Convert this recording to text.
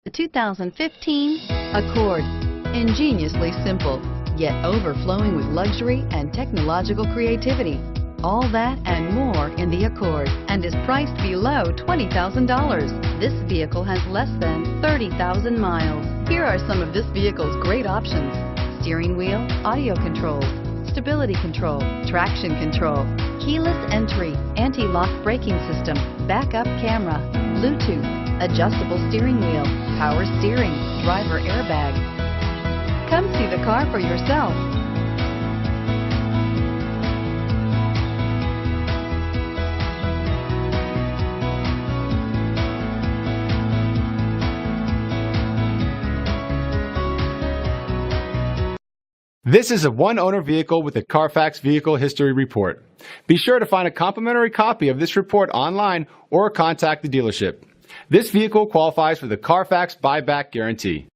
The 2015 Accord. Ingeniously simple, yet overflowing with luxury and technological creativity. All that and more in the Accord, and is priced below $20,000. This vehicle has less than 30,000 miles. Here are some of this vehicle's great options: steering wheel audio controls, stability control, traction control, keyless entry, anti-lock braking system, backup camera, Bluetooth, adjustable steering wheel, power steering, driver airbag. Come see the car for yourself. This is a one-owner vehicle with a Carfax Vehicle History Report. Be sure to find a complimentary copy of this report online or contact the dealership. This vehicle qualifies for the Carfax Buyback Guarantee.